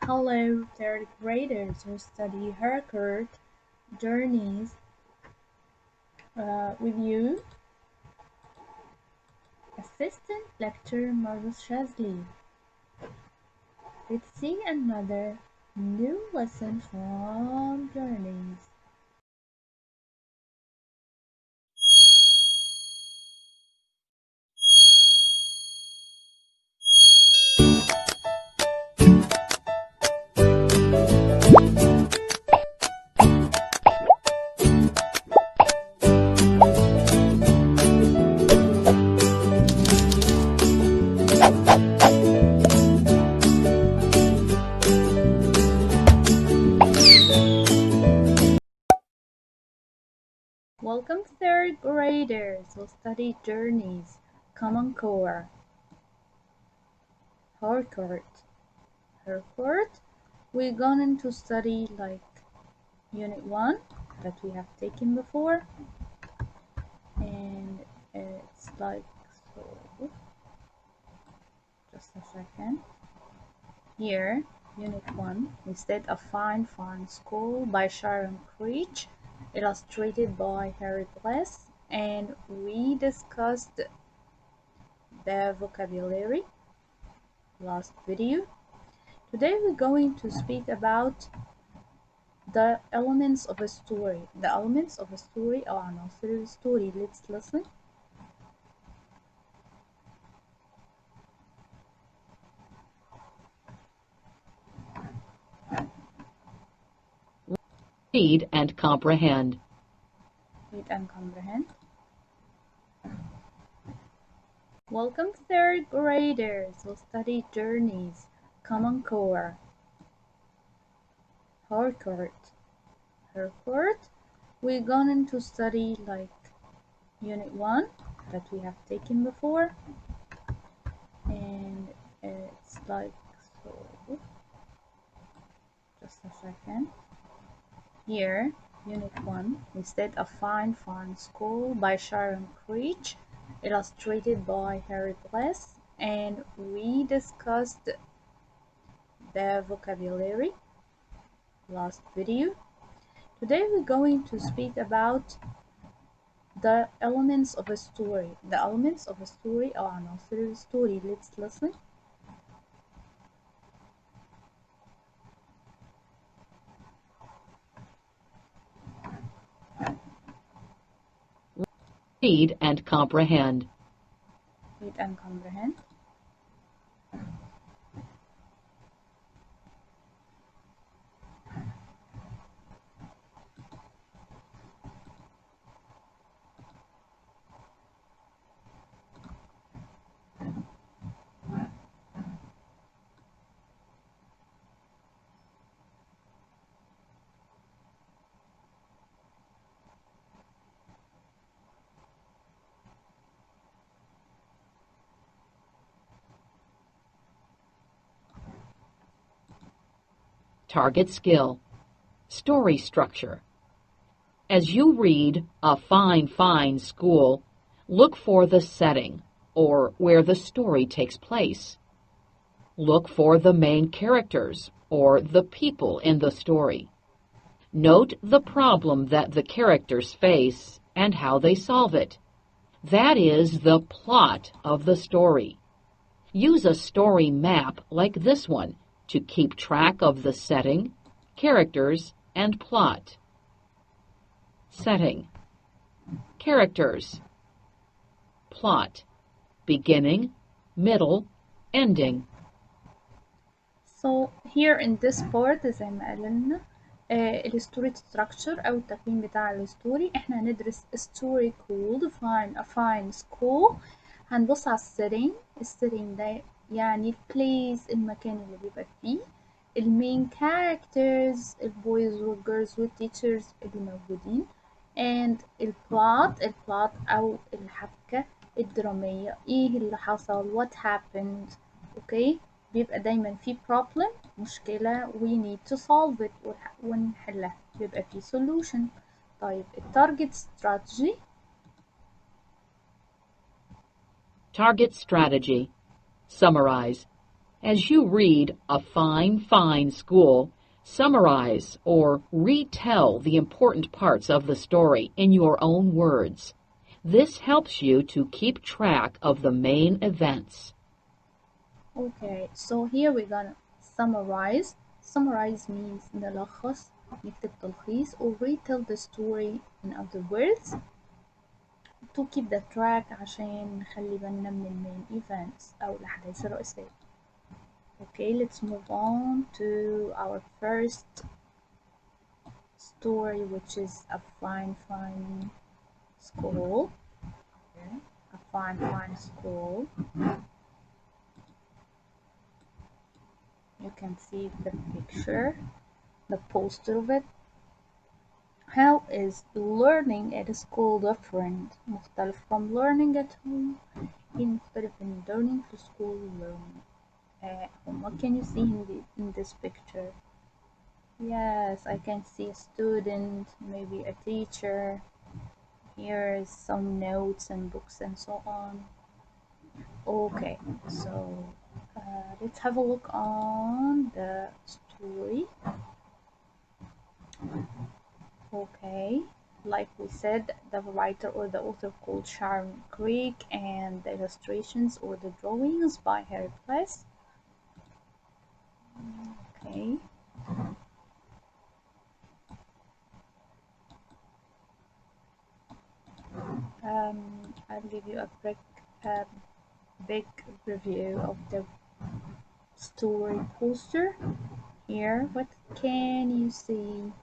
Hello, third graders who study Harkort Journeys with you. Assistant Lecturer Marvis Shazli. Let's see another new lesson from Journeys. Welcome third graders who study Journeys, Common Core. Harkort. We're going to study like Unit 1 that we have taken before, and it's like so. Just a second. Here, Unit 1, instead of Fine School by Sharon Creech, illustrated by Harry Bliss, and we discussed the vocabulary last video. Today we're going to speak about the elements of a story. The elements of a story أو عناصر الstory. Let's listen. Read and comprehend. Read and comprehend. Welcome third graders who study Journeys, Common Core. Harkort. We're going to study like Unit 1 that we have taken before, and it's like so. Just a second. Here, Unit 1, instead of Fine School by Sharon Creech, illustrated by Harry Bliss, and we discussed the vocabulary last video. Today we're going to speak about the elements of a story. The elements of a story أو عناصر الstory. Let's listen. Read and comprehend. Read and comprehend. Target skill. Story structure. As you read A Fine School, look for the setting, or where the story takes place. Look for the main characters, or the people in the story. Note the problem that the characters face and how they solve it. That is the plot of the story. Use a story map like this one to keep track of the setting, characters, and plot. Setting. Characters. Plot. Beginning, middle, ending. So here in this part زي ما قالنا الستوري structure أو التكوين بتاع الستوري. احنا هندرس story called a fine school. هنبص على الsetting ده يعني البليس المكان اللي بيبقى فيه المين characters البويز والجيرلز والتيتشرز اللي موجودين and البلot أو الحبكة الدرامية ايه اللي حصل what happened اوكي بيبقى دايما في problem مشكلة we need to solve it ونحلها بيبقى في solution. طيب التارجت strategy. Target strategy. Summarize. As you read A Fine, Fine School, summarize or retell the important parts of the story in your own words. This helps you to keep track of the main events. Okay, so here we're gonna summarize. Summarize means نلخص، نكتب تلخيص or retell the story in other words to keep the track عشان نخلي بالنا من المين events أو الأحداث الرئيسية. Okay, let's move on to our first story, which is A Fine, Fine School. Okay. A Fine, Fine School. You can see the picture, the poster of it. How is learning at school different? مختلف from learning at home. مختلف من learning في school learning. What can you see in this picture? Yes, I can see a student, maybe a teacher. Here is some notes and books and so on. Okay, so let's have a look on the story. Okay, like we said, the writer or the author called Sharon Creek, and the illustrations or the drawings by Harry. Okay. I'll give you a big review of the story poster. Here, what can you see?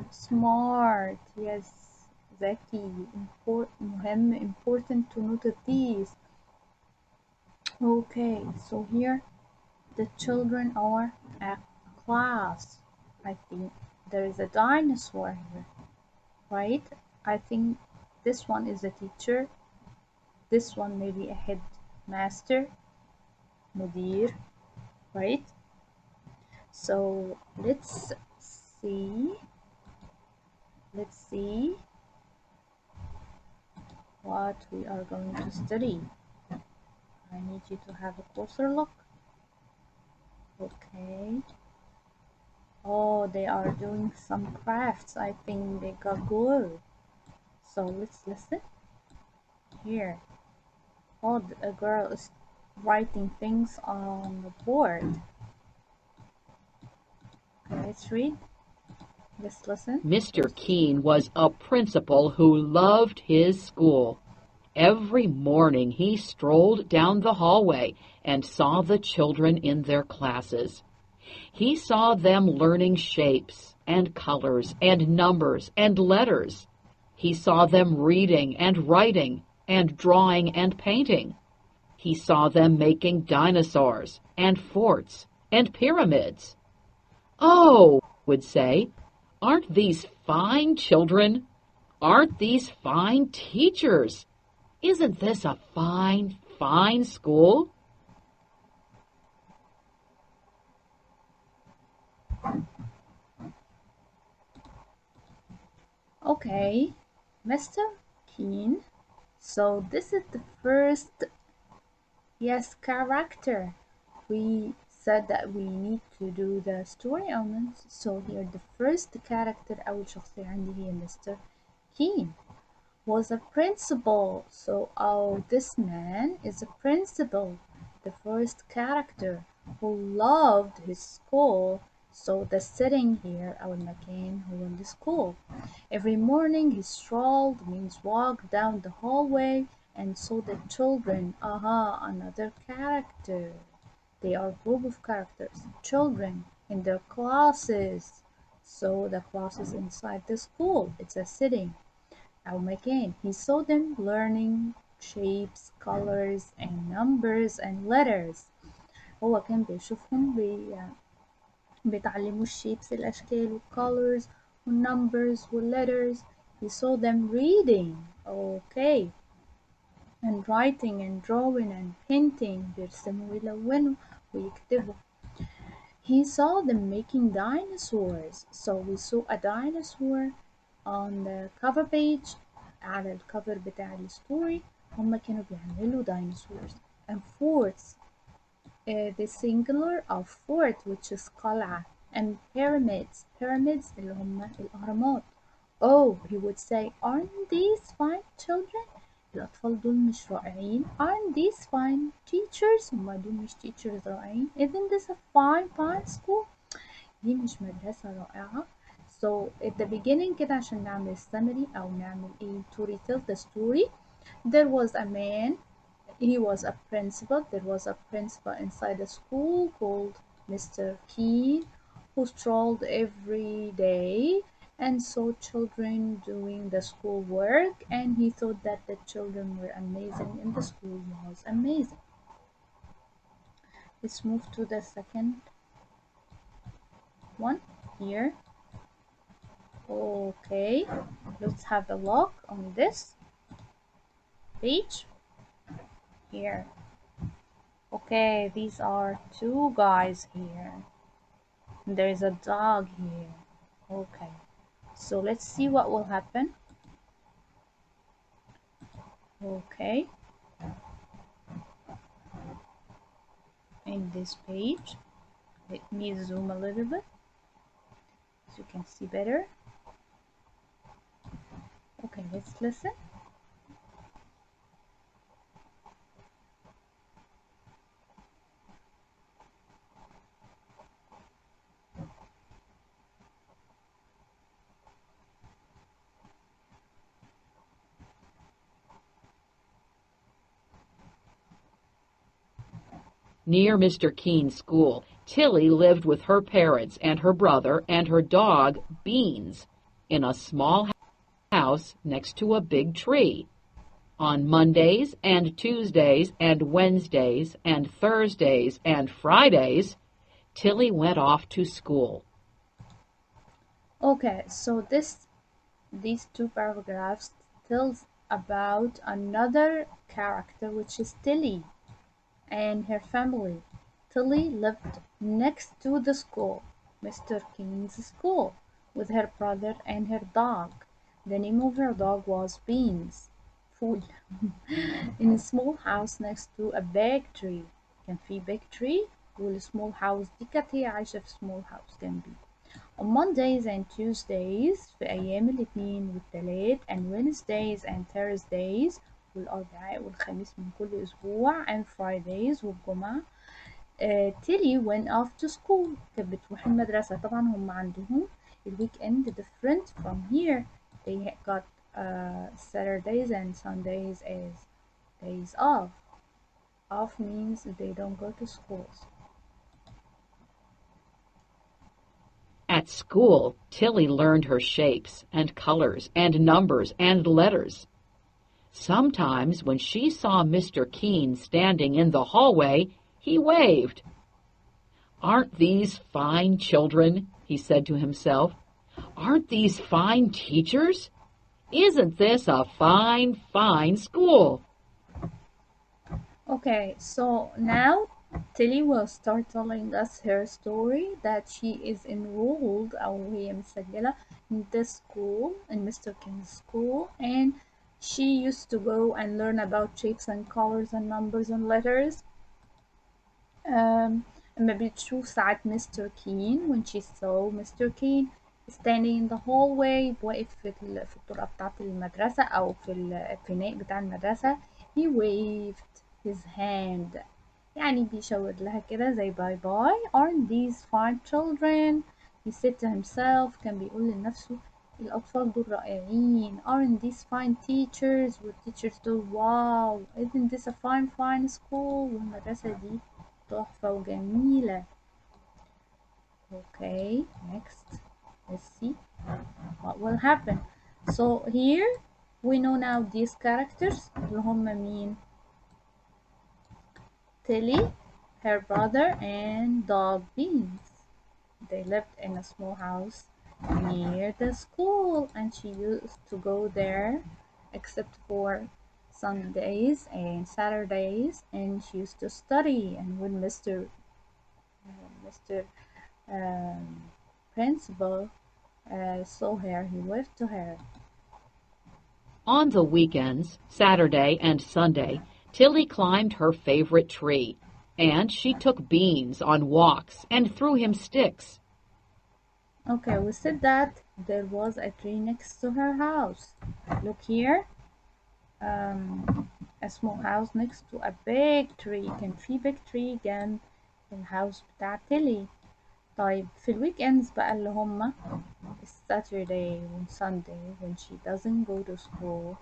Smart, yes, ذكي, مهم, important to note these. Okay, so here the children are at class. I think there is a dinosaur here, right? I think this one is a teacher. This one may be a headmaster, mudir, right? So let's see what we are going to study. I need you to have a closer look. Okay. Oh, they are doing some crafts. I think they got glue. So let's listen. Here. Oh, a girl is writing things on the board. Okay, let's read. Let's listen. Mr. Keane was a principal who loved his school. Every morning he strolled down the hallway and saw the children in their classes. He saw them learning shapes and colors and numbers and letters. He saw them reading and writing and drawing and painting. He saw them making dinosaurs and forts and pyramids. "Oh," would say, "aren't these fine children? Aren't these fine teachers? Isn't this a fine, fine school?" Okay, Mr. Keane. So this is the first, yes, character. We said that we need to do the story elements. So here the first character أول شخصية عندي هي Mr. Keane was a principal. So this man is a principal, the first character who loved his school. So the setting here أو المكان هو the school. Every morning he strolled means walked down the hallway and saw the children. Another character. They are a group of characters, children in their classes. So the classes inside the school. It's a setting. أو مكان. He saw them learning shapes, colors, and numbers and letters. هو كان بيشوفهم بيتعلموا الشيبس الأشكال والcolors والnumbers والletters. He saw them reading. Okay. And writing and drawing and painting. بيرسموا ويلونوا ويكتبوا. He saw them making dinosaurs. So we saw a dinosaur on the cover page. على الكفر بتاع الستوري هما كانوا بيعملوا dinosaurs and forts. the singular of fort which is قلعة and pyramids اللي هم الأهرامات. Oh, he would say, aren't these fine children? الأطفال دول مش رائعين. Aren't these fine teachers? هما دول مش teachers رائعين. Isn't this a fine school? دي مش مدرسة رائعة. So at the beginning كده عشان نعمل summary أو نعمل إيه to retell the story. There was a man. He was a principal. There was a principal inside the school called Mr. Keane, who strolled every day and saw children doing the school work, and he thought that the children were amazing and the school was amazing. Let's move to the second one here. Okay, let's have a look on this page here. Okay, these are two guys here. There is a dog here. Okay, so let's see what will happen. Okay, in this page, let me zoom a little bit so you can see better. Okay, let's listen. Near Mr. Keane's school, Tilly lived with her parents and her brother and her dog, Beans, in a small house next to a big tree. On Mondays and Tuesdays and Wednesdays and Thursdays and Fridays, Tilly went off to school. Okay, so these two paragraphs tells about another character, which is Tilly and her family. Tilly lived next to the school, Mr. Keane's school, with her brother and her dog. The name of her dog was Beans, فول. In a small house next to a big tree. كان في big tree والsmall house دي كانت هي عايشة في small house جنبي. On Mondays and Tuesdays في أيام الاثنين والثلاث and Wednesdays and Thursdays والأربعاء والخميس من كل أسبوع and Fridays والجمعة. Tilly went off to school. كانت بتروح المدرسة. طبعا هم عندهم الويك end different from here. They got Saturdays and Sundays as days off. Off means they don't go to schools. At school, Tilly learned her shapes and colors and numbers and letters. Sometimes when she saw Mr. Keane standing in the hallway, he waved. "Aren't these fine children?" he said to himself. "Aren't these fine teachers? Isn't this a fine school?" Okay, so now Tilly will start telling us her story that she is enrolled أو هي مسجلة in this school, in Mr. King's school, and she used to go and learn about shapes and colors and numbers and letters. أما بتشوف ساعات Mr. Keane when she saw Mr. Keane standing in the hallway واقف في الطرقة بتاعة المدرسة أو في الفناء بتاع المدرسة. He waved his hand يعني بيشاور لها كده زي باي باي. Aren't these fine children? He said to himself. كان بيقول لنفسه الأطفال دول رائعين. Aren't these fine teachers? والteachers دول واو. Isn't this a fine school? والمدرسة دي تحفة وجميلة. Okay, next. Let's see what will happen. So here we know now these characters اللي هم مين؟ Tilly, her brother, and dog Beans. They lived in a small house near the school, and she used to go there except for Sundays and Saturdays, and she used to study. And when Mr. Principal saw her, he waved to her. On the weekends, Saturday and Sunday, Tilly climbed her favorite tree. and she took Beans on walks and threw him sticks. Okay, we said that there was a tree next to her house. Look here. A small house next to a big tree. كان في big tree جنب الهاوس بتاع تيلي. طيب في الويك-ends بقى اللي هما Saturday and Sunday when she doesn't go to school,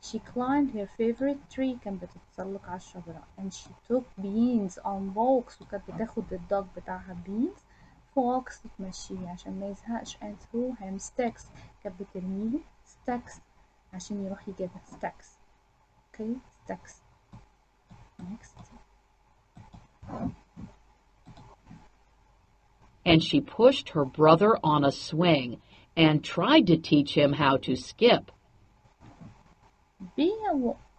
she climbed her favorite tree. كانت بتتسلق على الشجرة and she took Beans on walks. وكانت بتاخد الدوج بتاعها Beans في walks تمشيه عشان ما يزهقش and threw him sticks. كانت بترميله sticks عشان يروح يجيبها sticks. Okay, sticks. Next. And she pushed her brother on a swing and tried to teach him how to skip. Be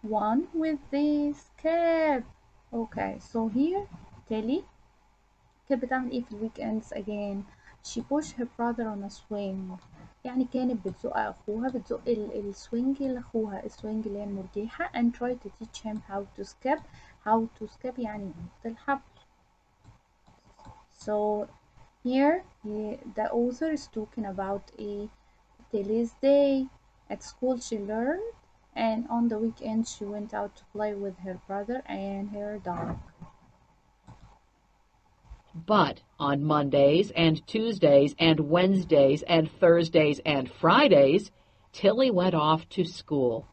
one with the skip. Okay, so here Tilly كانت بتعمل ايه في الويك-ends again. She pushed her brother on a swing. يعني كانت بتزق أخوها، بتزق السوينج لأخوها، السوينج اللي هي المرجيحة and try to teach him how to skip. How to skip يعني ينط الحبل. So here the author is talking about a Tilly's day. At school she learned, and on the weekend she went out to play with her brother and her dog. But on Mondays and Tuesdays and Wednesdays and Thursdays and Fridays, Tilly went off to school.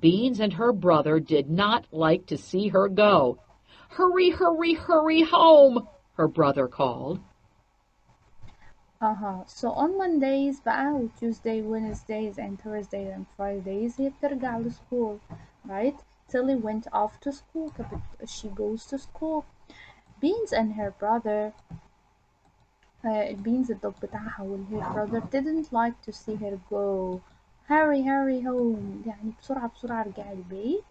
Beans and her brother did not like to see her go. "Hurry, hurry, hurry home," her brother called. So on Mondays بقى و Tuesday, Wednesdays and Thursdays and Fridays هي بترجع لسكول, right? Tilly went off to school. She goes to school. Beans and her brother Beans الدوج بتاعها her brother didn't like to see her go. Hurry hurry home يعني بسرعة بسرعة ارجعي البيت.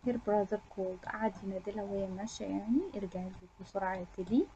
Her brother called. قعد ينادلها وهي ماشية يعني ارجعي البيت بسرعة يا تيلي.